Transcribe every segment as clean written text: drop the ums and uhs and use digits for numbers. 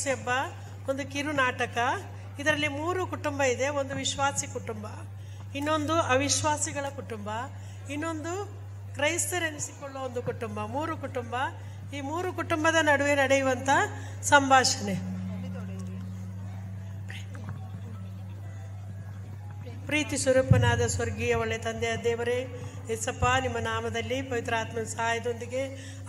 ಬೇಯಿಸಿ ಹಬ್ಬ ಒಂದು ಕಿರು ನಾಟಕ. ಇದರಲ್ಲಿ 3 ಕುಟುಂಬ ಇದೆ. ಒಂದು ವಿಶ್ವಾಸಿ ಕುಟುಂಬ, ಇನ್ನೊಂದು ಅವಿಶ್ವಾಸಿಗಳ ಕುಟುಂಬ, ಇನ್ನೊಂದು ಕ್ರೈಸ್ತರೆನಿಸಿಕೊಳ್ಳುವ ಒಂದು ಕುಟುಂಬ. 3 ಕುಟುಂಬ. ಈ 3 ಕುಟುಂಬದ ನಡುವೆ ನಡೆಯುವಂಥ ಸಂಭಾಷಣೆ. ಪ್ರೀತಿ ಸ್ವರೂಪನಾದ ಸ್ವರ್ಗೀಯ ಒಳ್ಳೆ ತಂದೆಯ ದೇವರೇ, ಯೇಸಪ್ಪ, ನಿಮ್ಮ ನಾಮದಲ್ಲಿ ಪವಿತ್ರಾತ್ಮನ ಸಹಾಯದೊಂದಿಗೆ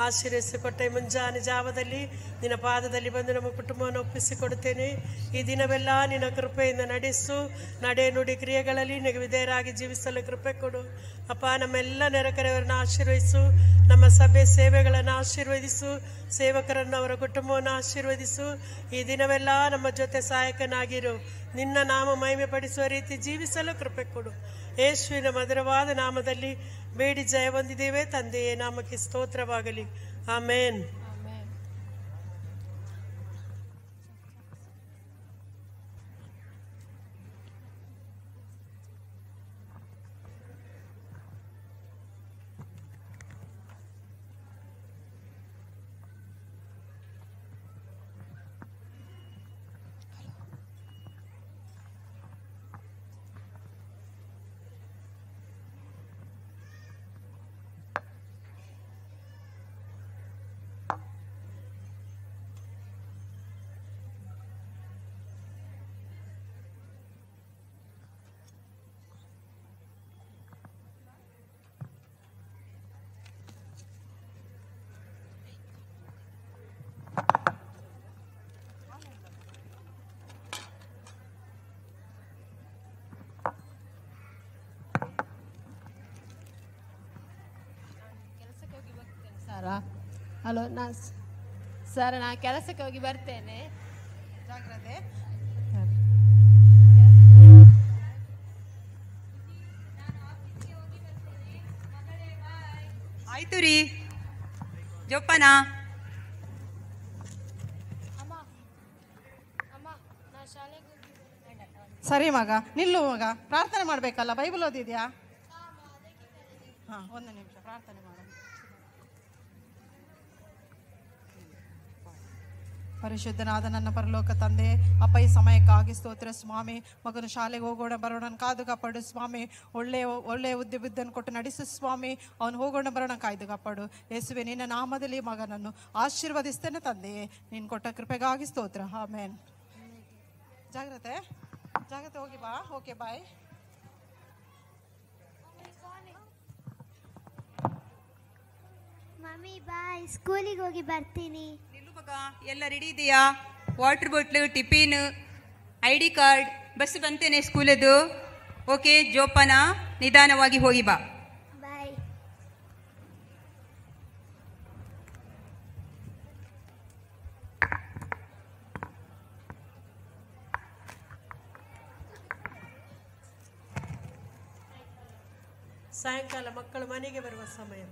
ಆಶೀರ್ವದಿಸಿಕೊಟ್ಟ ಮುಂಜಾನೆ ಜಾವದಲ್ಲಿ ನಿನ್ನ ಪಾದದಲ್ಲಿ ಬಂದು ನಮ್ಮ ಕುಟುಂಬವನ್ನು ಒಪ್ಪಿಸಿಕೊಡುತ್ತೇನೆ. ಈ ದಿನವೆಲ್ಲ ನಿನ್ನ ಕೃಪೆಯಿಂದ ನಡೆಸು. ನಡೆ ನುಡಿ ಕ್ರಿಯೆಗಳಲ್ಲಿ ನಿನಗೆ ವಿಧೇಯರಾಗಿ ಜೀವಿಸಲು ಕೃಪೆ ಕೊಡು ಅಪ್ಪ. ನಮ್ಮೆಲ್ಲ ನೆರೆಕರೆಯವರನ್ನು ಆಶೀರ್ವದಿಸು. ನಮ್ಮ ಸಭೆ ಸೇವೆಗಳನ್ನು ಆಶೀರ್ವದಿಸು. ಸೇವಕರನ್ನು, ಅವರ ಕುಟುಂಬವನ್ನು ಆಶೀರ್ವದಿಸು. ಈ ದಿನವೆಲ್ಲ ನಮ್ಮ ಜೊತೆ ಸಹಾಯಕನಾಗಿರು. ನಿನ್ನ ನಾಮ ಮಹಿಮೆ ಪಡಿಸುವ ರೀತಿ ಜೀವಿಸಲು ಕೃಪೆ ಕೊಡು. ಯೇಸುವಿನ ಮಧುರವಾದ ನಾಮದಲ್ಲಿ ಬೇಡಿ ಜಯ ಹೊಂದಿದ್ದೇವೆ ತಂದೆಯೇ, ನಾಮಕ್ಕೆ ಸ್ತೋತ್ರವಾಗಲಿ. ಆಮೇನ್. ಹಲೋ, ಸರ್ ನಾನು ಕೆಲಸಕ್ಕೆ ಹೋಗಿ ಬರ್ತೇನೆ. ಜಾಗ್ರತೆ. ಆಯ್ತು ರೀ ಜೋಪಾನ. ಸರಿ ಮಗ, ನಿಲ್ಲು ಮಗ. ಪ್ರಾರ್ಥನೆ ಮಾಡಬೇಕಲ್ಲ, ಬೈಬಲ್ ಓದಿದ್ಯಾ? ಹಾಂ, 1 ನಿಮಿಷ ಪ್ರಾರ್ಥನೆ ಮಾಡು. ಪರಿಶುದ್ಧನಾದ ನನ್ನ ಪರಲೋಕ ತಂದೆ, ಅಪ್ಪ, ಈ ಸಮಯಕ್ಕಾಗಿ ಸ್ತೋತ್ರ ಸ್ವಾಮಿ. ಮಗನು ಶಾಲೆಗೆ ಹೋಗೋಣ ಬರೋಣ ಕಾಯ್ದು ಕಾಪಾಡು ಸ್ವಾಮಿ. ಒಳ್ಳೆಯ ಬುದ್ಧಿಯನ್ನು ಕೊಟ್ಟು ನಡೆಸು ಸ್ವಾಮಿ. ಅವನು ಹೋಗೋಣ ಬರೋಣ ಕಾಯ್ದು ಕಾಪಾಡು ಯೇಸುವೆ. ನಿನ್ನ ನಾಮದಲ್ಲಿ ಮಗನನ್ನು ಆಶೀರ್ವದಿಸ್ತೇನೆ ತಂದೆಯೇ. ನೀನು ಕೊಟ್ಟ ಕೃಪೆಗಾಗಿ ಸ್ತೋತ್ರ. ಆಮೇನ್. ಜಾಗ್ರತೆ, ಜಾಗ್ರತೆ. ಹೋಗಿ ಬಾ. ಓಕೆ, ಬಾಯ್. ಮಮ್ಮಿ ಬಾಯ್, ಸ್ಕೂಲಿಗೆ ಹೋಗಿ ಬರ್ತೀನಿ. ಎಲ್ಲ ರೆಡಿ ಇದೆಯಾ? Water bottle, tiffin, ID card, bus ಬಂತೇನೆ ಸ್ಕೂಲದು. ಓಕೆ, ಜೋಪಾನ, ನಿಧಾನವಾಗಿ ಹೋಗಿ ಬಾ. ಬಾಯ್. ಸಾಯಂಕಾಲ ಮಕ್ಕಳು ಮನೆಗೆ ಬರುವ ಸಮಯ.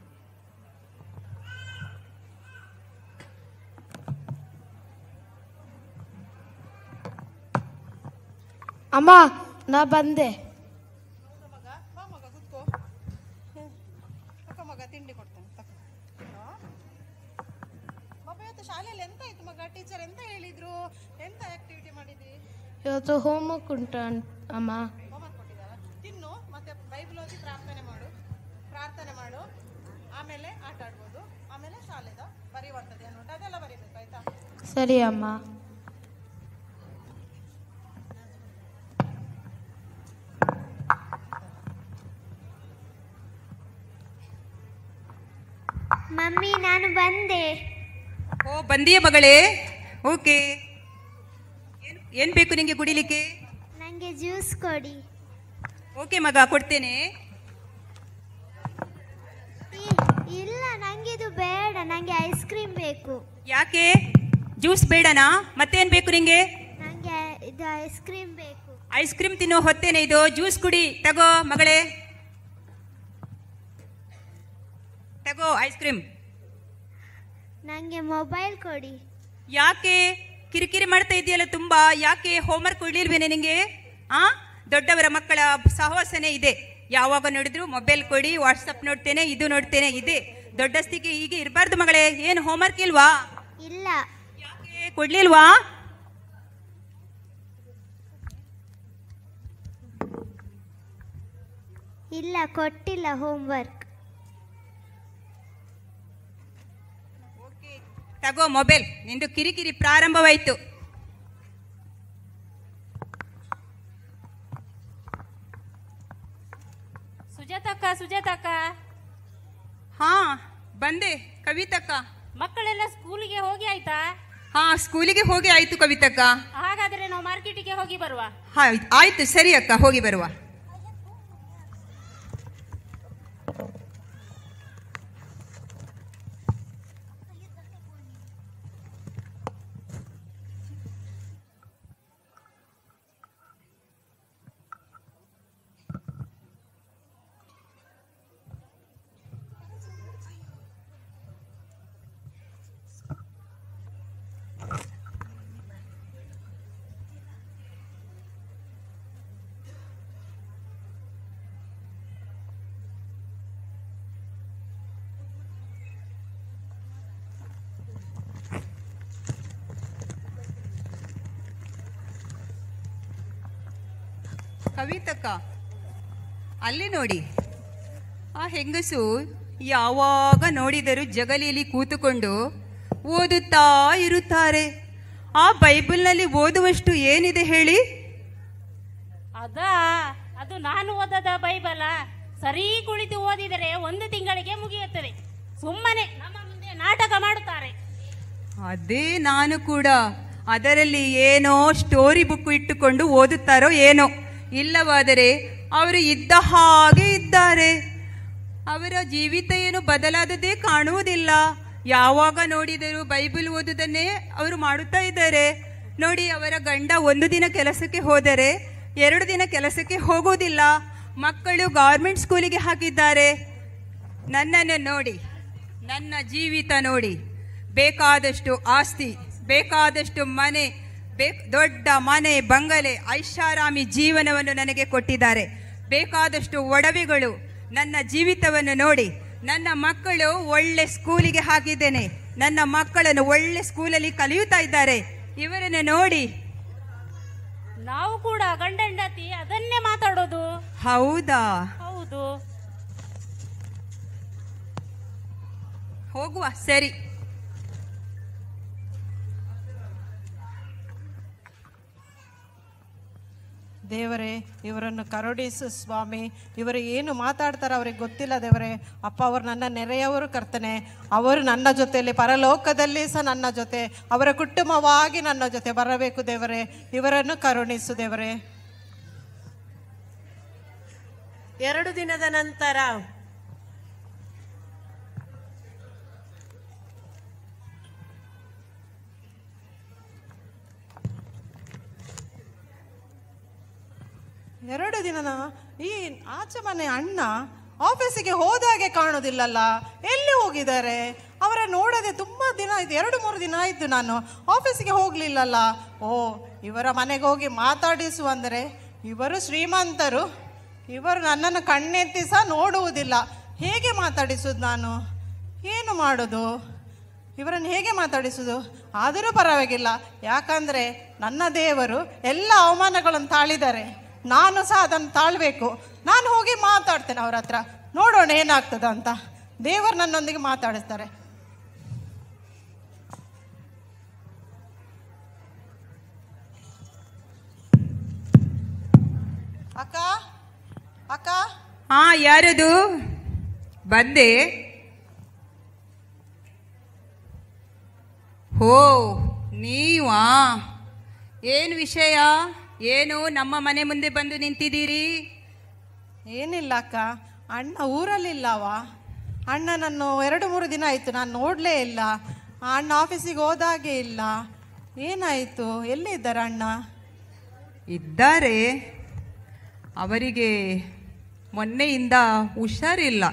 ಅಮ್ಮ, ನಾ ಬಂದೆ. ಮಗ, ಬಾ ಮಗ, ಕೂತ್ಕೋ. ಮಗ ತಿಂಡಿ ಕೊಡ್ತೇನೆ. ಮಗ, ಇವತ್ತು ಶಾಲೆಯಲ್ಲಿ ಎಂತ ಆಯ್ತು ಮಗ? ಟೀಚರ್ ಎಂತ ಹೇಳಿದ್ರು? ಎಂತ ಆಕ್ಟಿವಿಟಿ ಮಾಡಿದ್ರಿ? ಇವತ್ತು ಹೋಮ್ವರ್ಕ್ ಉಂಟು ಅಮ್ಮ. ಹೋಮ್ವರ್ಕ್ ಕೊಟ್ಟಿದ್ದಾರ? ತಿನ್ನು, ಮತ್ತೆ ಬೈಬಲ್ ಓದಿ ಪ್ರಾರ್ಥನೆ ಮಾಡು. ಆಮೇಲೆ ಆಟ ಆಡ್ಬೋದು. ಆಮೇಲೆ ಶಾಲೆದ ಬರೆಯುವಂಥದ್ದು ಏನು ಉಂಟು ಅದೆಲ್ಲ ಬರೀಬೇಕು, ಆಯ್ತಾ? ಸರಿ ಅಮ್ಮ. ಮಮ್ಮಿ, ನಾನು ಬಂದೆ. ಓ, ಬಂದಿಯ ಮಗಳೇ? ಓಕೆ. ಏನು ಬೇಕು ನಿಮಗೆ ಕುಡಿಲಿಕ್ಕೆ? ನನಗೆ ಜ್ಯೂಸ್ ಕೊಡಿ. ಓಕೆ ಮಗ, ಕೊಡ್ತೇನೆ. ಇಲ್ಲ, ನನಗೆ ಇದು ಬೇಡ. ನನಗೆ ಐಸ್ ಕ್ರೀಮ್ ಬೇಕು. ಯಾಕೆ? ಜ್ಯೂಸ್ ಬೇಡನಾ? ಮತ್ತೇನು ಬೇಕು ನಿಂಗೆ? ನನಗೆ ಇದು ಐಸ್ ಕ್ರೀಮ್ ಬೇಕು. ಐಸ್ ಕ್ರೀಮ್ ತಿನ್ನೋ ಹೊತ್ತೇನೆ ಇದು. ಜ್ಯೂಸ್ ಕುಡಿ. ತಗೋ ಮಗಳೇ, ತಗೋ ಐಸ್ ಕ್ರೀಮ್. ನನಗೆ ಮೊಬೈಲ್ ಕೊಡಿ. ಯಾಕೆ ಕಿರಿಕಿರಿ ಮಾಡ್ತಾ ಇದೆಯಲ್ಲ ತುಂಬಾ? ಯಾಕೆ ಹೋಮ್ವರ್ಕ್ ಕೊಡ್ಲಿಲ್ವೇನೆ ನಿಂಗೆ? ದೊಡ್ಡವರ ಮಕ್ಕಳ ಸಹವಾಸನೆ ಇದೆ. ಯಾವಾಗ ನೋಡಿದ್ರು ಮೊಬೈಲ್ ಕೊಡಿ, ವಾಟ್ಸಪ್ ನೋಡ್ತೇನೆ, ಇದು ನೋಡ್ತೇನೆ, ಇದೆ. ದೊಡ್ಡಸ್ತಿಗೆ ಹೀಗೆ ಇರಬಾರ್ದು ಮಗಳೇ. ಏನು ಹೋಮ್ವರ್ಕ್ ಇಲ್ವಾ? ಇಲ್ಲ. ಯಾಕೆ ಕೊಡ್ಲಿಲ್ವಾ? ಇಲ್ಲ ಕೊಟ್ಟಿಲ್ಲ ಹೋಮ್ವರ್ಕ್. ತಗೋ ಮೊಬೈಲ್, ನಿಂದು ಕಿರಿಕಿರಿ ಪ್ರಾರಂಭವಾಯಿತು. ಸುಜಾತಕ್ಕ ಹಾ ಬಂದೆ ಕವಿತಕ್ಕ. ಮಕ್ಕಳೆಲ್ಲ ಸ್ಕೂಲಿಗೆ ಹೋಗಿ ಆಯ್ತಾ? ಹಾ ಸ್ಕೂಲಿಗೆ ಹೋಗಿ ಆಯ್ತು ಕವಿತಕ್ಕ. ಹಾಗಾದ್ರೆ ನಾವು ಮಾರ್ಕೆಟಿಗೆ ಹೋಗಿ ಬರುವ. ಆಯ್ತು ಸರಿ ಅಕ್ಕ, ಹೋಗಿ ಬರುವ. ಕವಿತಕ್ಕ, ಅಲ್ಲಿ ನೋಡಿ, ಆ ಹೆಂಗಸು ಯಾವಾಗ ನೋಡಿದರೂ ಜಗಲಿಯಲ್ಲಿ ಕೂತುಕೊಂಡು ಓದುತ್ತಾ ಇರುತ್ತಾರೆ. ಆ ಬೈಬಲ್ನಲ್ಲಿ ಓದುವಷ್ಟು ಏನಿದೆ ಹೇಳಿ? ಅದು ನಾನು ಓದದ ಬೈಬಲ. ಸರಿ ಕುಳಿತು ಓದಿದರೆ 1 ತಿಂಗಳಿಗೆ ಮುಗಿಯುತ್ತದೆ. ಸುಮ್ಮನೆ ನಮ್ಮ ಮುಂದೆ ನಾಟಕ ಮಾಡುತ್ತಾರೆ. ಅದೇ ನಾನು ಕೂಡ ಅದರಲ್ಲಿ ಏನೋ ಸ್ಟೋರಿ ಬುಕ್ ಇಟ್ಟುಕೊಂಡು ಓದುತ್ತಾರೋ ಏನೋ. ಇಲ್ಲವಾದರೆ ಅವರು ಇದ್ದ ಹಾಗೆ ಇದ್ದಾರೆ. ಅವರ ಜೀವಿತ ಏನು ಬದಲಾದದೇ ಕಾಣುವುದಿಲ್ಲ. ಯಾವಾಗ ನೋಡಿದರೂ ಬೈಬಲ್ ಓದುವುದನ್ನೇ ಅವರು ಮಾಡುತ್ತಾ ಇದ್ದಾರೆ. ನೋಡಿ, ಅವರ ಗಂಡ 1 ದಿನ ಕೆಲಸಕ್ಕೆ ಹೋದರೆ 2 ದಿನ ಕೆಲಸಕ್ಕೆ ಹೋಗೋದಿಲ್ಲ. ಮಕ್ಕಳು ಗೌರ್ಮೆಂಟ್ ಸ್ಕೂಲಿಗೆ ಹಾಕಿದ್ದಾರೆ. ನನ್ನನ್ನು ನೋಡಿ, ನನ್ನ ಜೀವಿತ ನೋಡಿ. ಬೇಕಾದಷ್ಟು ಆಸ್ತಿ, ಬೇಕಾದಷ್ಟು ಮನೆ, ದೊಡ್ಡ ಮನೆ ಬಂಗಲೆ, ಐಷಾರಾಮಿ ಜೀವನವನ್ನು ನನಗೆ ಕೊಟ್ಟಿದ್ದಾರೆ. ಬೇಕಾದಷ್ಟು ಒಡವೆಗಳು. ನನ್ನ ಜೀವಿತವನ್ನು ನೋಡಿ. ನನ್ನ ಮಕ್ಕಳು ಒಳ್ಳೆ ಸ್ಕೂಲಿಗೆ ಹಾಕಿದ್ದೇನೆ. ನನ್ನ ಮಕ್ಕಳನ್ನು ಒಳ್ಳೆ ಸ್ಕೂಲಲ್ಲಿ ಕಲಿಯುತ್ತಾ ಇದ್ದಾರೆ. ಇವರನ್ನು ನೋಡಿ. ನಾವು ಕೂಡ ಗಂಡ ಹೆಂಡತಿ ಅದನ್ನೇ ಮಾತಾಡೋದು. ಹೌದಾ? ಹೌದು. ಹೋಗುವ, ಸರಿ. ದೇವರೇ, ಇವರನ್ನು ಕರುಣಿಸು ಸ್ವಾಮಿ. ಇವರು ಏನು ಮಾತಾಡ್ತಾರೆ ಅವ್ರಿಗೆ ಗೊತ್ತಿಲ್ಲ ದೇವರೇ. ಅಪ್ಪ, ಅವರು ನನ್ನ ನೆರೆಯವರು ಕರ್ತನೆ. ಅವರು ನನ್ನ ಜೊತೆಯಲ್ಲಿ ಪರಲೋಕದಲ್ಲಿ ಸಹ ನನ್ನ ಜೊತೆ, ಅವರ ಕುಟುಂಬವಾಗಿ ನನ್ನ ಜೊತೆ ಬರಬೇಕು ದೇವರೇ. ಇವರನ್ನು ಕರುಣಿಸು ದೇವರೇ. 2 ದಿನದ ನಂತರ ಎರಡು ದಿನನ ಈ ಆಚೆ ಮನೆ ಅಣ್ಣ ಆಫೀಸಿಗೆ ಹೋದಾಗೆ ಕಾಣೋದಿಲ್ಲಲ್ಲ. ಎಲ್ಲಿ ಹೋಗಿದ್ದಾರೆ? ಅವರ ನೋಡದೆ ತುಂಬ ದಿನ ಆಯ್ತು, 2-3 ದಿನ ಆಯಿತು ನಾನು ಆಫೀಸಿಗೆ ಹೋಗಲಿಲ್ಲಲ್ಲ. ಓ, ಇವರ ಮನೆಗೆ ಹೋಗಿ ಮಾತಾಡಿಸು ಅಂದರೆ ಇವರು ಶ್ರೀಮಂತರು. ಇವರು ನನ್ನನ್ನು ಕಣ್ಣೆತ್ತಿ ಸಹ ನೋಡುವುದಿಲ್ಲ. ಹೇಗೆ ಮಾತಾಡಿಸೋದು ನಾನು? ಏನು ಮಾಡೋದು? ಇವರನ್ನು ಹೇಗೆ ಮಾತಾಡಿಸೋದು? ಆದರೂ ಪರವಾಗಿಲ್ಲ, ಯಾಕಂದರೆ ನನ್ನ ದೇವರು ಎಲ್ಲ ಅವಮಾನಗಳನ್ನು ತಾಳಿದ್ದಾರೆ. ನಾನು ಸಹ ಅದನ್ನು ತಾಳಬೇಕು. ನಾನು ಹೋಗಿ ಮಾತಾಡ್ತೇನೆ ಅವ್ರ ಹತ್ರ, ನೋಡೋಣ ಏನಾಗ್ತದ ಅಂತ. ದೇವರು ನನ್ನೊಂದಿಗೆ ಮಾತಾಡಿಸ್ತಾರೆ. ಅಕ್ಕ, ಅಕ್ಕ. ಹಾ, ಯಾರದು? ಬಂದೆ. ಹೋ, ನೀವಾ? ಏನು ವಿಷಯ? ಏನು ನಮ್ಮ ಮನೆ ಮುಂದೆ ಬಂದು ನಿಂತಿದ್ದೀರಿ? ಏನಿಲ್ಲ ಅಕ್ಕ, ಅಣ್ಣ ಊರಲ್ಲಿಲ್ಲವ. ಅಣ್ಣನನ್ನು 2-3 ದಿನ ಆಯಿತು ನಾನು ನೋಡಲೇ ಇಲ್ಲ. ಅಣ್ಣ ಆಫೀಸಿಗೆ ಹೋದಾಗೆ ಇಲ್ಲ. ಏನಾಯಿತು? ಎಲ್ಲಿದ್ದಾರೆ ಅಣ್ಣ? ಇದ್ದಾರೆ. ಅವರಿಗೆ ಮೊನ್ನೆಯಿಂದ ಹುಷಾರಿಲ್ಲ.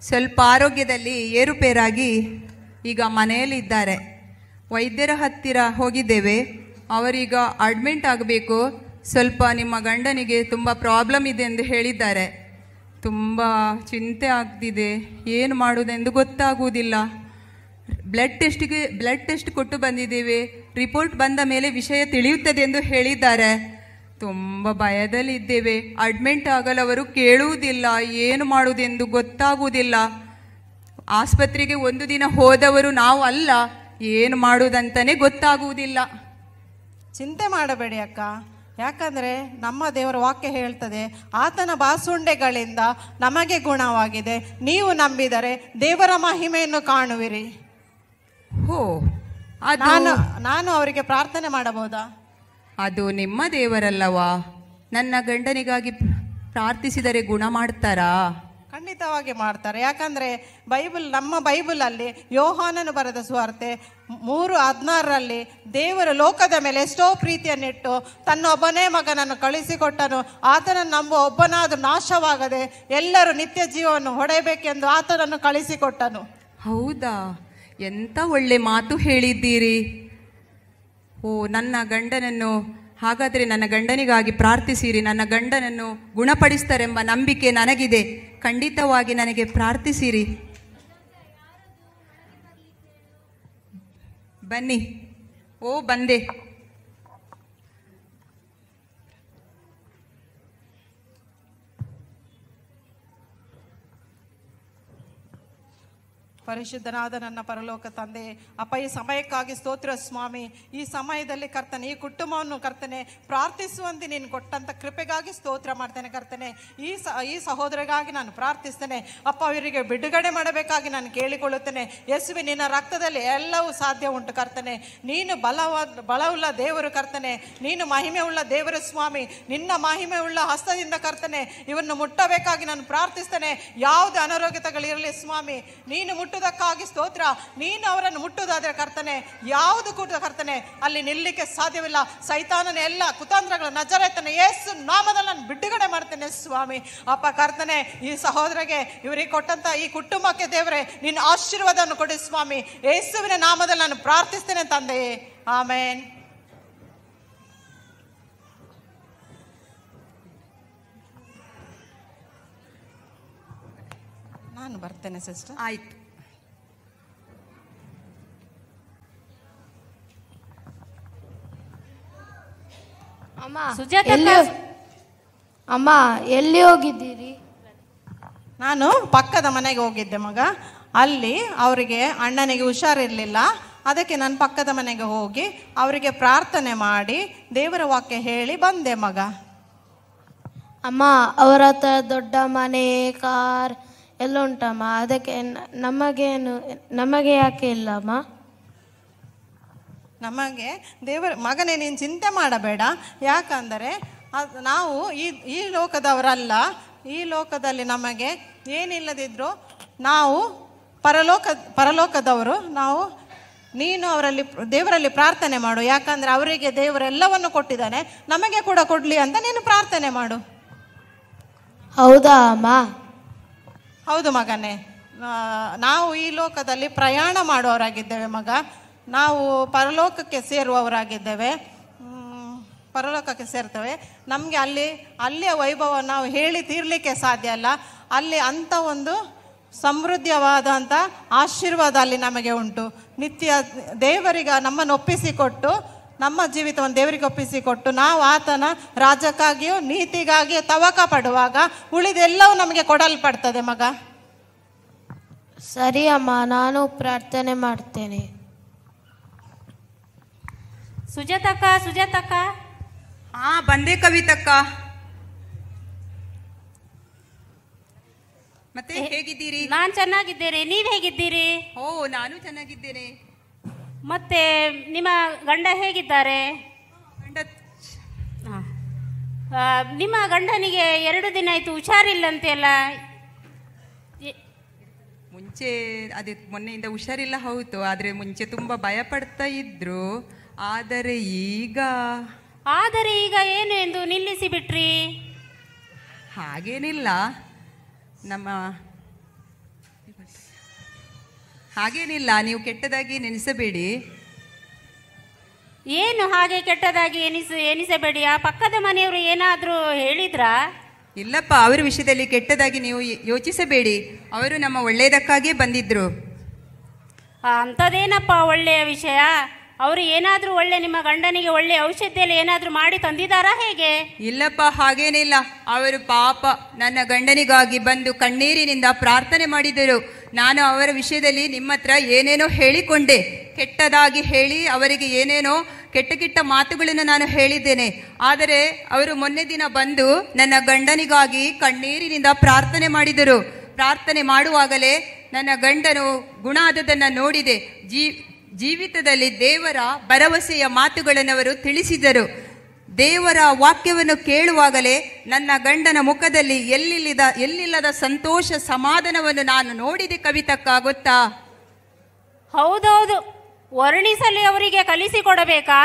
ಸ್ವಲ್ಪ ಆರೋಗ್ಯದಲ್ಲಿ ಏರುಪೇರಾಗಿ ಈಗ ಮನೆಯಲ್ಲಿದ್ದಾರೆ. ವೈದ್ಯರ ಹತ್ತಿರ ಹೋಗಿದ್ದೇವೆ. ಅವರೀಗ ಅಡ್ಮಿಂಟ್ ಆಗಬೇಕು. ಸ್ವಲ್ಪ ನಿಮ್ಮ ಗಂಡನಿಗೆ ತುಂಬ ಪ್ರಾಬ್ಲಮ್ ಇದೆ ಎಂದು ಹೇಳಿದ್ದಾರೆ. ತುಂಬ ಚಿಂತೆ ಆಗ್ತಿದೆ. ಏನು ಮಾಡುವುದೆಂದು ಗೊತ್ತಾಗುವುದಿಲ್ಲ. ಬ್ಲಡ್ ಟೆಸ್ಟ್ ಕೊಟ್ಟು ಬಂದಿದ್ದೇವೆ. ರಿಪೋರ್ಟ್ ಬಂದ ಮೇಲೆ ವಿಷಯ ತಿಳಿಯುತ್ತದೆ ಎಂದು ಹೇಳಿದ್ದಾರೆ. ತುಂಬ ಭಯದಲ್ಲಿದ್ದೇವೆ. ಅಡ್ಮಿಂಟ್ ಆಗಲು ಅವರು ಕೇಳುವುದಿಲ್ಲ, ಏನು ಮಾಡುವುದೆಂದು ಗೊತ್ತಾಗುವುದಿಲ್ಲ. ಆಸ್ಪತ್ರೆಗೆ ಒಂದು ದಿನ ಹೋದವರು ನಾವು ಅಲ್ಲ, ಏನು ಮಾಡುವುದಂತಲೇ ಗೊತ್ತಾಗುವುದಿಲ್ಲ. ಚಿಂತೆ ಮಾಡಬೇಡಿ ಅಕ್ಕ, ಯಾಕಂದರೆ ನಮ್ಮ ದೇವರ ವಾಕ್ಯ ಹೇಳ್ತದೆ, ಆತನ ಬಾಸುಂಡೆಗಳಿಂದ ನಮಗೆ ಗುಣವಾಗಿದೆ, ನೀವು ನಂಬಿದರೆ ದೇವರ ಮಹಿಮೆಯನ್ನು ಕಾಣುವಿರಿ. ಹೋ, ಅದು ನಾನು ಅವರಿಗೆ ಪ್ರಾರ್ಥನೆ ಮಾಡಬಹುದಾ? ಅದು ನಿಮ್ಮ ದೇವರಲ್ಲವಾ? ನನ್ನ ಗಂಡನಿಗಾಗಿ ಪ್ರಾರ್ಥಿಸಿದರೆ ಗುಣ ಮಾಡ್ತಾರಾ? ಖಂಡಿತವಾಗಿ ಮಾಡ್ತಾರೆ. ಯಾಕಂದರೆ ನಮ್ಮ ಬೈಬಲಲ್ಲಿ ಯೋಹಾನನು ಬರೆದ ಸುವಾರ್ತೆ 3:16 ದೇವರು ಲೋಕದ ಮೇಲೆ ಎಷ್ಟೋ ಪ್ರೀತಿಯನ್ನಿಟ್ಟು ತನ್ನ ಒಬ್ಬನೇ ಮಗನನ್ನು ಕಳಿಸಿಕೊಟ್ಟನು, ಆತನನ್ನು ನಂಬುವ ಒಬ್ಬನಾದರೂ ನಾಶವಾಗದೆ ಎಲ್ಲರೂ ನಿತ್ಯ ಜೀವವನ್ನು ಹೊಡೆಯಬೇಕೆಂದು ಆತನನ್ನು ಕಳಿಸಿಕೊಟ್ಟನು. ಹೌದಾ? ಎಂಥ ಒಳ್ಳೆ ಮಾತು ಹೇಳಿದ್ದೀರಿ. ಓ, ನನ್ನ ಗಂಡನನ್ನು ಹಾಗಾದರೆ ನನ್ನ ಗಂಡನಿಗಾಗಿ ಪ್ರಾರ್ಥಿಸಿರಿ. ನನ್ನ ಗಂಡನನ್ನು ಗುಣಪಡಿಸ್ತಾರೆಂಬ ನಂಬಿಕೆ ನನಗಿದೆ. ಖಂಡಿತವಾಗಿ ನನಗೆ ಪ್ರಾರ್ಥಿಸಿರಿ. ಬನ್ನಿ. ಓ, ಬಂದೆ. ಪರಿಶುದ್ಧನಾದ ನನ್ನ ಪರಲೋಕ ತಂದೆ, ಅಪ್ಪ ಈ ಸಮಯಕ್ಕಾಗಿ ಸ್ತೋತ್ರ ಸ್ವಾಮಿ. ಈ ಸಮಯದಲ್ಲಿ ಕರ್ತನೆ ಈ ಕುಟುಂಬವನ್ನು ಕರ್ತನೆ ಪ್ರಾರ್ಥಿಸುವಂತೆ ನೀನು ಕೊಟ್ಟಂಥ ಕೃಪೆಗಾಗಿ ಸ್ತೋತ್ರ ಮಾಡ್ತೇನೆ ಕರ್ತನೆ. ಈ ಸಹೋದರಿಗಾಗಿ ನಾನು ಪ್ರಾರ್ಥಿಸ್ತೇನೆ ಅಪ್ಪ, ಅವರಿಗೆ ಬಿಡುಗಡೆ ಮಾಡಬೇಕಾಗಿ ನಾನು ಕೇಳಿಕೊಳ್ಳುತ್ತೇನೆ. ಯೇಸುವೆ, ನಿನ್ನ ರಕ್ತದಲ್ಲಿ ಎಲ್ಲವೂ ಸಾಧ್ಯ ಉಂಟು ಕರ್ತನೆ. ನೀನು ಬಲವುಳ್ಳ ದೇವರು ಕರ್ತನೆ, ನೀನು ಮಹಿಮೆ ಉಳ್ಳ ದೇವರು ಸ್ವಾಮಿ. ನಿನ್ನ ಮಹಿಮೆ ಉಳ್ಳ ಹಸ್ತದಿಂದ ಕರ್ತನೆ ಇವನ್ನು ಮುಟ್ಟಬೇಕಾಗಿ ನಾನು ಪ್ರಾರ್ಥಿಸ್ತೇನೆ. ಯಾವುದೇ ಅನಾರೋಗ್ಯತೆಗಳಿರಲಿ ಸ್ವಾಮಿ, ನೀನು ಮುಟ್ಟುವುದಕ್ಕಾಗಿ ಸ್ತೋತ್ರ. ನೀನು ಅವರನ್ನು ಮುಟ್ಟುವುದಾದರೆ ಕರ್ತನೆ ಯಾವುದು ಕೂಡ ಕರ್ತನೆ ಅಲ್ಲಿ ನಿಲ್ಲಕ್ಕೆ ಸಾಧ್ಯವಿಲ್ಲ. ಸೈತಾನನ ಎಲ್ಲ ಕುತಂತ್ರಗಳ ನಜರೇತನ ಯೇಸು ನಾಮದಲ್ಲಿ ನಾನು ಬಿಡುಗಡೆ ಮಾಡ್ತೇನೆ ಸ್ವಾಮಿ. ಅಪ್ಪ ಕರ್ತನೆ, ಈ ಸಹೋದರಿಗೆ ಇವರಿಗೆ ಕೊಟ್ಟಂತ ಈ ಕುಟುಂಬಕ್ಕೆ ದೇವರೇ ನಿನ್ನ ಆಶೀರ್ವಾದವನ್ನು ಕೊಡಿ ಸ್ವಾಮಿ. ಯೇಸುವಿನ ನಾಮದಲ್ಲಿ ನಾನು ಪ್ರಾರ್ಥಿಸ್ತೇನೆ ತಂದೆಯೇ, ಆಮೇನ್. ನಾನು ಬರ್ತೇನೆ ಸಿಸ್ಟರ್. ಆಯ್ತು. ಅಮ್ಮ ಎಲ್ಲಿ ಹೋಗಿದ್ದೀರಿ? ನಾನು ಪಕ್ಕದ ಮನೆಗೆ ಹೋಗಿದ್ದೆ ಮಗ. ಅಲ್ಲಿ ಅವರಿಗೆ ಅಣ್ಣನಿಗೆ ಹುಷಾರಿರಲಿಲ್ಲ, ಅದಕ್ಕೆ ನಾನು ಪಕ್ಕದ ಮನೆಗೆ ಹೋಗಿ ಅವರಿಗೆ ಪ್ರಾರ್ಥನೆ ಮಾಡಿ ದೇವರ ವಾಕ್ಯ ಹೇಳಿ ಬಂದೆ ಮಗ. ಅಮ್ಮ, ಅವರ ಹತ್ರ ದೊಡ್ಡ ಮನೆ ಕಾರ್ ಎಲ್ಲ ಉಂಟಮ್ಮ, ಅದಕ್ಕೆ ನಮಗೆ ಯಾಕೆ ಇಲ್ಲಮ್ಮ? ನಮಗೆ ದೇವರ ಮಗನೇ ನೀನು ಚಿಂತೆ ಮಾಡಬೇಡ. ಯಾಕಂದರೆ ನಾವು ಈ ಲೋಕದವರಲ್ಲ. ಈ ಲೋಕದಲ್ಲಿ ನಮಗೆ ಏನಿಲ್ಲದಿದ್ದರೂ ನಾವು ಪರಲೋಕದವರು. ನೀನು ದೇವರಲ್ಲಿ ಪ್ರಾರ್ಥನೆ ಮಾಡು. ಯಾಕಂದರೆ ಅವರಿಗೆ ದೇವರೆಲ್ಲವನ್ನು ಕೊಟ್ಟಿದ್ದಾನೆ, ನಮಗೆ ಕೂಡ ಕೊಡಲಿ ಅಂತ ನೀನು ಪ್ರಾರ್ಥನೆ ಮಾಡು. ಹೌದಾ ಅಮ್ಮ? ಹೌದು ಮಗನೇ, ನಾವು ಈ ಲೋಕದಲ್ಲಿ ಪ್ರಯಾಣ ಮಾಡುವವರಾಗಿದ್ದೇವೆ ಮಗ. ನಾವು ಪರಲೋಕಕ್ಕೆ ಸೇರುವವರಾಗಿದ್ದೇವೆ, ಪರಲೋಕಕ್ಕೆ ಸೇರ್ತೇವೆ. ನಮಗೆ ಅಲ್ಲಿಯ ವೈಭವ ನಾವು ಹೇಳಿ ತೀರ್ಲಿಕ್ಕೆ ಸಾಧ್ಯ ಅಲ್ಲ. ಅಲ್ಲಿ ಅಂಥ ಒಂದು ಸಮೃದ್ಧವಾದಂಥ ಆಶೀರ್ವಾದ ಅಲ್ಲಿ ನಮಗೆ ಉಂಟು. ನಿತ್ಯ ದೇವರಿಗೆ ನಮ್ಮನ್ನು ಒಪ್ಪಿಸಿಕೊಟ್ಟು, ನಮ್ಮ ಜೀವಿತವನ್ನು ದೇವರಿಗೆ ಒಪ್ಪಿಸಿಕೊಟ್ಟು ನಾವು ಆತನ ರಾಜ್ಯಕ್ಕಾಗಿಯೂ ನೀತಿಗಾಗಿಯೂ ತವಕ ಪಡುವಾಗ ಉಳಿದೆಲ್ಲವೂ ನಮಗೆ ಕೊಡಲ್ಪಡ್ತದೆ ಮಗ. ಸರಿ ಅಮ್ಮ, ನಾನು ಪ್ರಾರ್ಥನೆ ಮಾಡ್ತೇನೆ. ಸುಜಾತಕ್ಕ. ಹಾ, ಬಂದೆ ಕವಿತಕ್ಕ. ಮತ್ತೆ ಹೇಗಿದ್ದೀರಿ? ನಾನ್ ಚೆನ್ನಾಗಿದ್ದೇನೆ, ನೀವ್ ಹೇಗಿದ್ದೀರಿ? ಓ, ನಾನು ಚೆನ್ನಾಗಿದ್ದೇನೆ. ಮತ್ತೆ ನಿಮ್ಮ ಗಂಡ ಹೇಗಿದ್ದಾರೆ? ನಿಮ್ಮ ಗಂಡನಿಗೆ 2 ದಿನ ಆಯ್ತು ಹುಷಾರಿಲ್ಲಂತೆ ಅಲ್ಲ? ಮುಂಚೆ ಅದೇ ಮೊನ್ನೆಯಿಂದ ಹುಷಾರಿಲ್ಲ ಹೌದು, ಆದರೆ ಮುಂಚೆ ತುಂಬ ಭಯ ಪಡ್ತಾ ಇದ್ರು. ಆದರೆ ಈಗ ಏನು ಎಂದು ನಿಲ್ಲಿಸಿ ಬಿಟ್ರಿ? ಹಾಗೇನಿಲ್ಲ, ಹಾಗೇನಿಲ್ಲ, ನೀವು ಕೆಟ್ಟದಾಗಿ ನೆನೆಸಬೇಡಿ. ಏನು ಹಾಗೆ ಕೆಟ್ಟದಾಗಿ ಎನಿಸಬೇಡಿ? ಆ ಪಕ್ಕದ ಮನೆಯವರು ಏನಾದರೂ ಹೇಳಿದ್ರಾ? ಇಲ್ಲಪ್ಪ, ಅವರ ವಿಷಯದಲ್ಲಿ ಕೆಟ್ಟದಾಗಿ ನೀವು ಯೋಚಿಸಬೇಡಿ. ಅವರು ನಮ್ಮ ಒಳ್ಳೆಯದಕ್ಕಾಗಿಯೇ ಬಂದಿದ್ರು. ಅಂಥದ್ದೇನಪ್ಪ ಒಳ್ಳೆಯ ವಿಷಯ? ಅವರು ಏನಾದರೂ ಒಳ್ಳೆ ನಿಮ್ಮ ಗಂಡನಿಗೆ ಒಳ್ಳೆ ಔಷಧಿಯಲ್ಲಿ ಏನಾದರೂ ಮಾಡಿ ತಂದಿದ್ದಾರಾ ಹೇಗೆ? ಇಲ್ಲಪ್ಪ, ಹಾಗೇನಿಲ್ಲ. ಅವರು ಪಾಪ ನನ್ನ ಗಂಡನಿಗಾಗಿ ಬಂದು ಕಣ್ಣೀರಿನಿಂದ ಪ್ರಾರ್ಥನೆ ಮಾಡಿದರು. ನಾನು ಅವರ ವಿಷಯದಲ್ಲಿ ನಿಮ್ಮ ಹತ್ರ ಏನೇನೋ ಹೇಳಿಕೊಂಡೆ, ಕೆಟ್ಟದಾಗಿ ಹೇಳಿ ಅವರಿಗೆ ಏನೇನೋ ಕೆಟ್ಟ ಕೆಟ್ಟ ಮಾತುಗಳನ್ನು ನಾನು ಹೇಳಿದ್ದೇನೆ. ಆದರೆ ಅವರು ಮೊನ್ನೆ ದಿನ ಬಂದು ನನ್ನ ಗಂಡನಿಗಾಗಿ ಕಣ್ಣೀರಿನಿಂದ ಪ್ರಾರ್ಥನೆ ಮಾಡಿದರು. ಪ್ರಾರ್ಥನೆ ಮಾಡುವಾಗಲೇ ನನ್ನ ಗಂಡನು ಗುಣ ಆದದನ್ನು ನೋಡಿದೆ. ಜೀವಿತದಲ್ಲಿ ದೇವರ ಭರವಸೆಯ ಮಾತುಗಳನ್ನು ಅವರು ತಿಳಿಸಿದರು. ದೇವರ ವಾಕ್ಯವನ್ನು ಕೇಳುವಾಗಲೇ ನನ್ನ ಗಂಡನ ಮುಖದಲ್ಲಿ ಎಲ್ಲಿಲ್ಲದ ಸಂತೋಷ ಸಮಾಧಾನವನ್ನು ನಾನು ನೋಡಿದೆ. ಕವಿತಕ್ಕ, ಗೊತ್ತಾ? ಹೌದೌದು, ವರ್ಣಿಸಲಿ ಅವರಿಗೆ ಕಲಿಸಿಕೊಡಬೇಕಾ?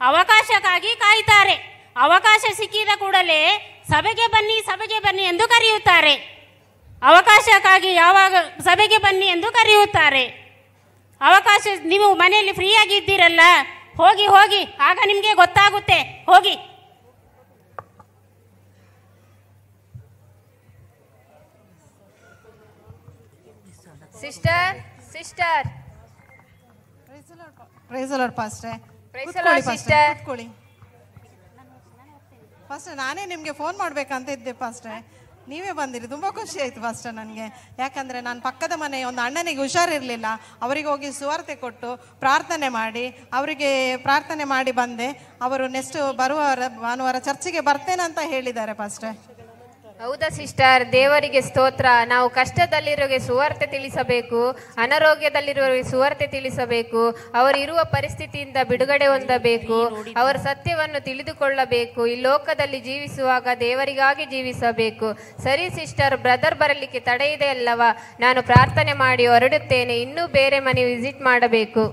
ಅವಕಾಶಕ್ಕಾಗಿ ಕಾಯ್ತಾರೆ. ಅವಕಾಶ ಸಿಕ್ಕಿದ ಕೂಡಲೇ ಸಭೆಗೆ ಬನ್ನಿ ಎಂದು ಕರೆಯುತ್ತಾರೆ. ಅವಕಾಶಕ್ಕಾಗಿ ಯಾವಾಗ ಸಭೆಗೆ ಬನ್ನಿ ಎಂದು ಕರೆಯುತ್ತಾರೆ. ಅವಕಾಶ, ನೀವು ಮನೆಯಲ್ಲಿ ಫ್ರೀಯಾಗಿ ಇದ್ದೀರಲ್ಲ, ಹೋಗಿ ಆಗ ನಿಮಗೆ ಗೊತ್ತಾಗುತ್ತೆ. ಹೋಗಿ. ಸಿಸ್ಟರ್ ಪ್ರೈಸ್ ಲಾರ್ಡ್ ಪಾಸ್ಟ್ರೆ. ಕೂತ್ಕೊಳ್ಳಿ. ಫಸ್ಟ್ ನಾನೇ ನಿಮಗೆ ಫೋನ್ ಮಾಡ್ಬೇಕಂತ ಇದ್ದೆ ಪಾಸ್ಟ್ರೆ, ನೀವೇ ಬಂದಿರಿ. ತುಂಬ ಖುಷಿ ಆಯಿತು ಫಸ್ಟ್ ನನಗೆ. ಯಾಕಂದರೆ ನಾನು ಪಕ್ಕದ ಮನೆ ಒಂದು ಅಣ್ಣನಿಗೆ ಹುಷಾರಿರಲಿಲ್ಲ, ಅವರಿಗೆ ಹೋಗಿ ಸುವಾರ್ತೆ ಕೊಟ್ಟು ಪ್ರಾರ್ಥನೆ ಮಾಡಿ ಬಂದೆ. ಅವರು ನೆಕ್ಸ್ಟ್ ಬರುವ ಭಾನುವಾರ ಚರ್ಚಿಗೆ ಬರ್ತೇನಂತ ಹೇಳಿದ್ದಾರೆ ಪಾಸ್ಟ್ರೆ. ಹೌದಾ ಸಿಸ್ಟರ್, ದೇವರಿಗೆ ಸ್ತೋತ್ರ. ನಾವು ಕಷ್ಟದಲ್ಲಿರೋರಿಗೆ ಸುವಾರ್ತೆ ತಿಳಿಸಬೇಕು, ಅನಾರೋಗ್ಯದಲ್ಲಿರೋರಿಗೆ ಸುವಾರ್ತೆ ತಿಳಿಸಬೇಕು, ಅವರಿರುವ ಪರಿಸ್ಥಿತಿಯಿಂದ ಬಿಡುಗಡೆ ಹೊಂದಬೇಕು, ಅವರ ಸತ್ಯವನ್ನು ತಿಳಿದುಕೊಳ್ಳಬೇಕು. ಈ ಲೋಕದಲ್ಲಿ ಜೀವಿಸುವಾಗ ದೇವರಿಗಾಗಿ ಜೀವಿಸಬೇಕು. ಸರಿ ಸಿಸ್ಟರ್, ಬ್ರದರ್ ಬರಲಿಕ್ಕೆ ತಡೆ ಇದೆ ಅಲ್ಲವಾ? ನಾನು ಪ್ರಾರ್ಥನೆ ಮಾಡಿ ಹೊರಡುತ್ತೇನೆ. ಇನ್ನೂ ಬೇರೆ ಮನೆ ವಿಸಿಟ್ ಮಾಡಬೇಕು.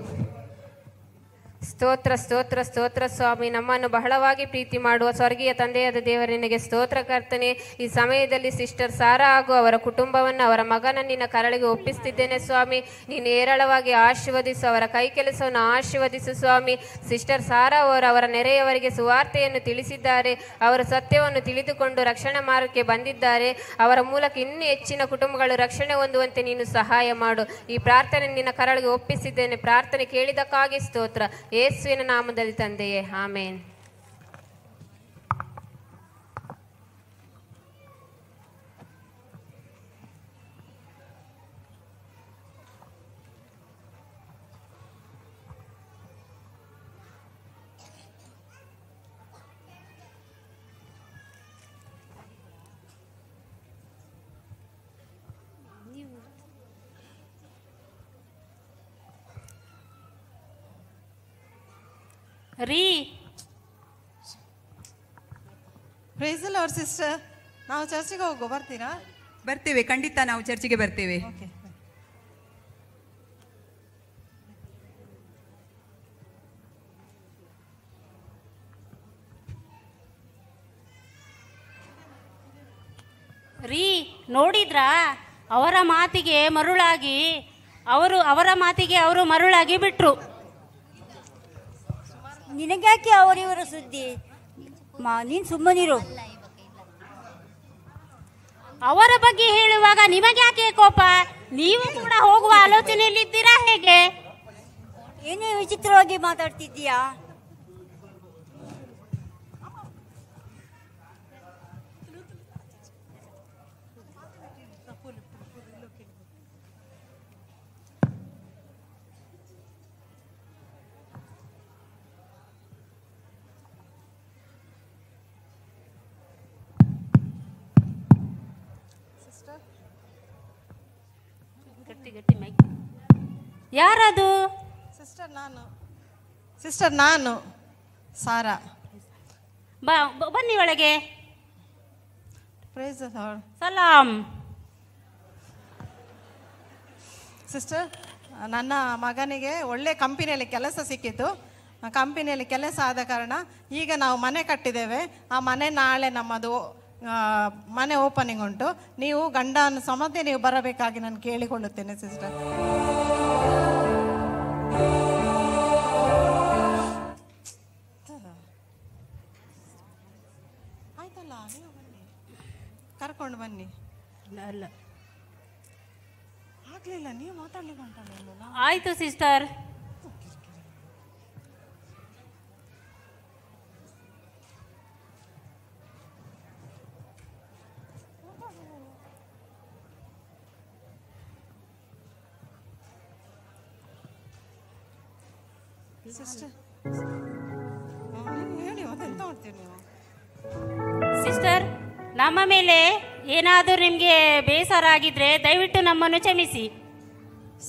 ಸ್ತೋತ್ರ ಸ್ತೋತ್ರ ಸ್ತೋತ್ರ ಸ್ವಾಮಿ. ನಮ್ಮನ್ನು ಬಹಳವಾಗಿ ಪ್ರೀತಿ ಮಾಡುವ ಸ್ವರ್ಗೀಯ ತಂದೆಯಾದ ದೇವರನಿಗೆ ಸ್ತೋತ್ರ ಕರ್ತನೆ. ಈ ಸಮಯದಲ್ಲಿ ಸಿಸ್ಟರ್ ಸಾರಾ ಹಾಗೂ ಅವರ ಕುಟುಂಬವನ್ನು, ಅವರ ಮಗನ ನಿನ್ನ ಕರಳಿಗೆ ಒಪ್ಪಿಸ್ತಿದ್ದೇನೆ ಸ್ವಾಮಿ. ನೀನು ಹೇರಳವಾಗಿ ಆಶೀರ್ವದಿಸು, ಅವರ ಕೈ ಕೆಲಸವನ್ನು ಆಶೀರ್ವದಿಸು ಸ್ವಾಮಿ. ಸಿಸ್ಟರ್ ಸಾರಾ ಅವರ ನೆರೆಯವರಿಗೆ ಸುವಾರ್ತೆಯನ್ನು ತಿಳಿಸಿದ್ದಾರೆ, ಅವರ ಸತ್ಯವನ್ನು ತಿಳಿದುಕೊಂಡು ರಕ್ಷಣಾ ಮಾರ್ಗಕ್ಕೆ ಬಂದಿದ್ದಾರೆ. ಅವರ ಮೂಲಕ ಇನ್ನೂ ಹೆಚ್ಚಿನ ಕುಟುಂಬಗಳು ರಕ್ಷಣೆ ಹೊಂದುವಂತೆ ನೀನು ಸಹಾಯ ಮಾಡು. ಈ ಪ್ರಾರ್ಥನೆ ನಿನ್ನ ಕರಳಿಗೆ ಒಪ್ಪಿಸಿದ್ದೇನೆ. ಪ್ರಾರ್ಥನೆ ಕೇಳಿದಕ್ಕಾಗಿ ಸ್ತೋತ್ರ. ಯೇಸುವಿನ ನಾಮದಲ್ಲಿ ತಂದೆಯೇ, amen. Praise the lord sister. ನಾವು ಚರ್ಚಿಗೆ ಬರ್ತೀರಾ? ಬರ್ತೇವೆ, ಖಂಡಿತ ನಾವು ಚರ್ಚಿಗೆ ಬರ್ತೇವೆ. ಓಕೆ. ನೋಡಿದ್ರಾ, ಅವರ ಮಾತಿಗೆ ಮರುಳಾಗಿ ಬಿಟ್ರು. ನಿನಗ್ಯಾಕೆ ಅವರಿವರ ಸುದ್ದಿ? ನೀನು ಸುಮ್ಮನಿರು. ಅವರ ಬಗ್ಗೆ ಹೇಳುವಾಗ ನಿಮಗ್ಯಾಕೆ ಕೋಪ? ನೀವು ಕೂಡ ಹೋಗುವ ಆಲೋಚನೆಯಲ್ಲಿದ್ದೀರಾ ಹೇಗೆ? ಏನೇ ವಿಚಿತ್ರವಾಗಿ ಮಾತಾಡ್ತಿದ್ದೀಯಾ? ಯಾರದು? ಸಿಸ್ಟರ್ ನಾನು ಸಾರಾ. ಬನ್ನಿ ಒಳಗೆ. Praise the lord. ಸಲಾಂ. ಸಿಸ್ಟರ್, ನನ್ನ ಮಗನಿಗೆ ಒಳ್ಳೆ ಕಂಪನಿಯಲ್ಲಿ ಕೆಲಸ ಸಿಕ್ಕಿತು. ಕಂಪನಿಯಲ್ಲಿ ಕೆಲಸ ಆದ ಕಾರಣ ಈಗ ನಾವು ಮನೆ ಕಟ್ಟಿದ್ದೇವೆ. ಆ ಮನೆ ನಾಳೆ ನಮ್ಮದು ಮನೆ ಓಪನಿಂಗ್ ಉಂಟು. ನೀವು ಗಂಡನ ಸಮೇತ ನೀವು ಬರಬೇಕಾಗಿ ನಾನು ಕೇಳಿಕೊಳ್ಳುತ್ತೇನೆ ಸಿಸ್ಟರ್. ಆಯ್ತಲ್ಲ, ನೀವು ಬನ್ನಿ, ಕರ್ಕೊಂಡು ಬನ್ನಿ. ಅಲ್ಲ, ಆಗ್ಲಿಲ್ಲ, ನೀವು ಮಾತಾಡ್ಲಿಕ್ಕೆ ಉಂಟಲ್ಲ. ಆಯ್ತು ಸಿಸ್ಟರ್. ಹೇಳಿ ಮತ್ತೆಂತ ಮಾಡ್ತೀರಿ ನೀವು? ಸಿಸ್ಟರ್, ನಮ್ಮ ಮೇಲೆ ಏನಾದರೂ ನಿಮಗೆ ಬೇಸರ ಆಗಿದ್ರೆ ದಯವಿಟ್ಟು ನಮ್ಮನ್ನು ಕ್ಷಮಿಸಿ.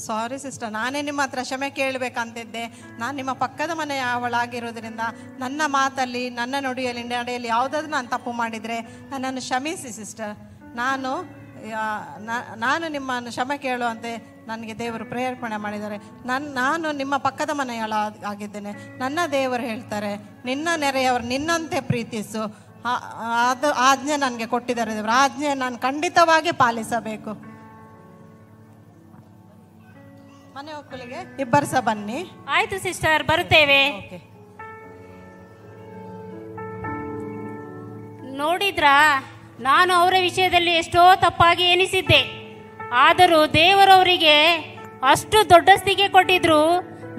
ಸಾರಿ ಸಿಸ್ಟರ್, ನಾನೇ ನಿಮ್ಮ ಹತ್ರ ಕ್ಷಮೆ ಕೇಳಬೇಕಂತಿದ್ದೆ. ನಾನು ನಿಮ್ಮ ಪಕ್ಕದ ಮನೆಯ ಅವಳಾಗಿರೋದ್ರಿಂದ ನನ್ನ ಮಾತಲ್ಲಿ, ನನ್ನ ನುಡಿಯಲ್ಲಿ, ನಡೆಯಲ್ಲಿ ಯಾವುದಾದ್ರೂ ನಾನು ತಪ್ಪು ಮಾಡಿದರೆ ನನ್ನನ್ನು ಕ್ಷಮಿಸಿ ಸಿಸ್ಟರ್. ನಾನು ನಿಮ್ಮನ್ನು ಕ್ಷಮೆ ಕೇಳುವಂತೆ ನನಗೆ ದೇವರು ಪ್ರೇರೇಪಣೆ ಮಾಡಿದ್ದಾರೆ. ನಾನು ನಿಮ್ಮ ಪಕ್ಕದ ಮನೆಯಳ ಆಗಿದ್ದೇನೆ. ನನ್ನ ದೇವರು ಹೇಳ್ತಾರೆ, ನಿನ್ನ ನೆರೆಯವರು ನಿನ್ನಂತೆ ಪ್ರೀತಿಸು. ಅದು ಆಜ್ಞೆ ನನಗೆ ಕೊಟ್ಟಿದ್ದಾರೆ ದೇವರು. ಆಜ್ಞೆ ನಾನು ಖಂಡಿತವಾಗಿ ಪಾಲಿಸಬೇಕು. ಮನೆ ಒಕ್ಕಲಿಗೆ ಇಬ್ಬರು ಸಹ ಬನ್ನಿ. ಆಯ್ತು ಸಿಸ್ಟರ್, ಬರುತ್ತೇವೆ. ನೋಡಿದ್ರಾ, ನಾನು ಅವರ ವಿಷಯದಲ್ಲಿ ಎಷ್ಟೋ ತಪ್ಪಾಗಿ ಎನಿಸಿದ್ದೆ. ಆದರೂ ದೇವರವರಿಗೆ ಅಷ್ಟು ದೊಡ್ಡ ಸ್ಥಿತಿಗೆ ಕೊಟ್ಟಿದ್ರು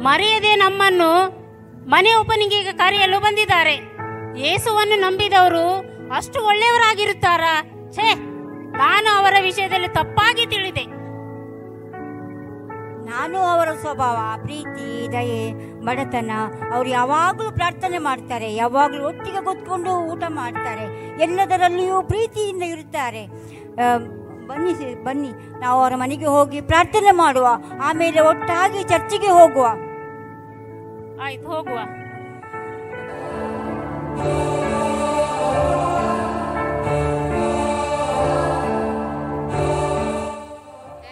ಮರೆಯದೆ ನಮ್ಮನ್ನು ಮನೆ ಓಪನಿಂಗಿಗೆ ಕರೆಯಲು ಬಂದಿದ್ದಾರೆ. ಯೇಸುವನ್ನು ನಂಬಿದವರು ಅಷ್ಟು ಒಳ್ಳೆಯವರಾಗಿರುತ್ತಾರಾ? ಛೇ, ನಾನು ಅವರ ವಿಷಯದಲ್ಲಿ ತಪ್ಪಾಗಿ ತಿಳಿದೆ. ನಾನು ಅವರ ಸ್ವಭಾವ, ಪ್ರೀತಿ, ದಯೆ, ಬಡತನ, ಅವ್ರು ಯಾವಾಗಲೂ ಪ್ರಾರ್ಥನೆ ಮಾಡ್ತಾರೆ, ಯಾವಾಗಲೂ ಒಟ್ಟಿಗೆ ಕೂತ್ಕೊಂಡು ಊಟ ಮಾಡ್ತಾರೆ, ಎಲ್ಲದರಲ್ಲಿಯೂ ಪ್ರೀತಿಯಿಂದ ಇರುತ್ತಾರೆ. ಬನ್ನಿ ನಾವು ಅವರ ಮನೆಗೆ ಹೋಗಿ ಪ್ರಾರ್ಥನೆ ಮಾಡುವ, ಆಮೇಲೆ ಒಟ್ಟಾಗಿ ಚರ್ಚಿಗೆ ಹೋಗುವ. ಆಯ್ತು, ಹೋಗುವ.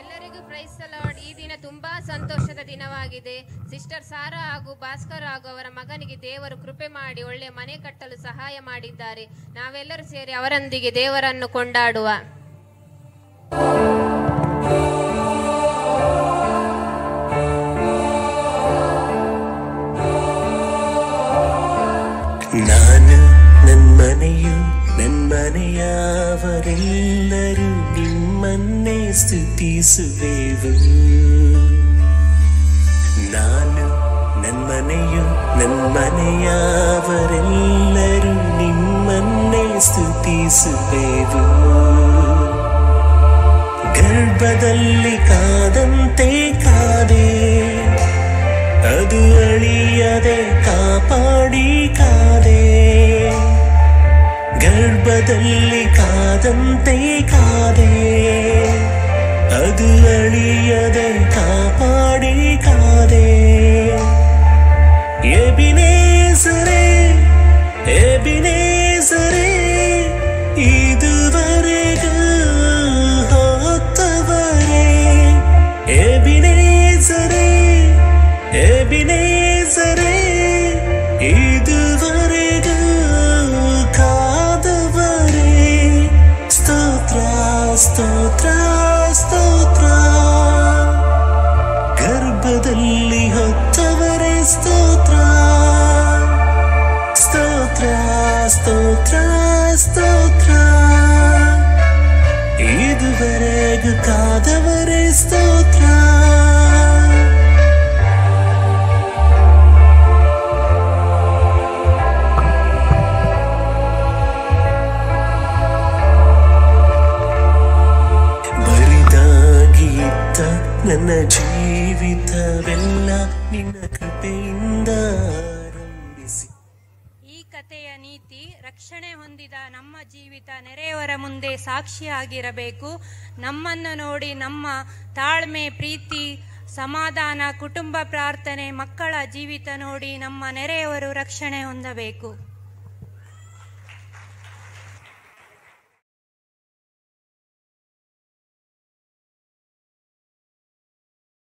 ಎಲ್ಲರಿಗೂ ಪ್ರೈಸ್ ದ ಲಾರ್ಡ್. ಈ ದಿನ ತುಂಬಾ ಸಂತೋಷದ ದಿನವಾಗಿದೆ. ಸಿಸ್ಟರ್ ಸಾರಾ ಹಾಗೂ ಭಾಸ್ಕರ್ ಹಾಗೂ ಅವರ ಮಗನಿಗೆ ದೇವರು ಕೃಪೆ ಮಾಡಿ ಒಳ್ಳೆ ಮನೆ ಕಟ್ಟಲು ಸಹಾಯ ಮಾಡಿದ್ದಾರೆ. ನಾವೆಲ್ಲರೂ ಸೇರಿ ಅವರೊಂದಿಗೆ ದೇವರನ್ನು ಕೊಂಡಾಡುವ. ನಾನು ನನ್ಮನೆಯು ನನ್ಮನೆಯವರೆಲ್ಲರೂ ನಿಮ್ಮನ್ನೇ ಸ್ತುತಿಸುವೆವು. ನಾನು ನನ್ಮನೆಯು ನನ್ಮನೆಯವರೆಲ್ಲರೂ ನಿಮ್ಮನ್ನೇ ಸ್ತುತಿಸುವೆವು. ಗರ್ಭದಲ್ಲಿ ಕಾದಂತೆ ಕಾದೆ, ಅದು ಅಳಿಯದೆ ಕಾಪಾಡಿ ಕಾದೆ. ಗರ್ಭದಲ್ಲಿ ಕಾದಂತೆ ಕಾದೆ, ಅದು ಅಳಿಯದೆ ಕಾಪಾಡಿ ಕಾದೆ. ಎಬಿನೇಸರೇ, ಎಬಿನೇಸರೇ, ಇದುವರೆಗೂ ಹೊತ್ತವರೇ. ಎಬಿನೇಸರೇ, ಎಬಿನೇಸರೇ, ಇದುವರೆಗೂ ಕಾದವರೇ. ಸ್ತೋತ್ರ ಸ್ತೋತ್ರ ಸ್ತೋತ್ರ. ಗರ್ಭದಲ್ಲಿ ಹೊತ್ತವರೇ ಸ್ತೋತ್ರ. ಸ್ತೋತ್ರ ಸ್ತೋತ್ರ ಸ್ತೋತ್ರ. ಇದುವರೆಗೂ ಕಾದವರೇ ಸ್ತೋತ್ರ. ನನ್ನ ಜೀವಿತವೆಲ್ಲ ನಿನ್ನ ಕೃಪೆಯಿಂದ ಆರಂಭಿಸಿ. ಈ ಕಥೆಯ ನೀತಿ, ರಕ್ಷಣೆ ಹೊಂದಿದ ನಮ್ಮ ಜೀವಿತ ನೆರೆಯವರ ಮುಂದೆ ಸಾಕ್ಷಿಯಾಗಿರಬೇಕು. ನಮ್ಮನ್ನು ನೋಡಿ ನಮ್ಮ ತಾಳ್ಮೆ, ಪ್ರೀತಿ, ಸಮಾಧಾನ, ಕುಟುಂಬ ಪ್ರಾರ್ಥನೆ, ಮಕ್ಕಳ ಜೀವಿತ ನೋಡಿ ನಮ್ಮ ನೆರೆಯವರು ರಕ್ಷಣೆ ಹೊಂದಬೇಕು.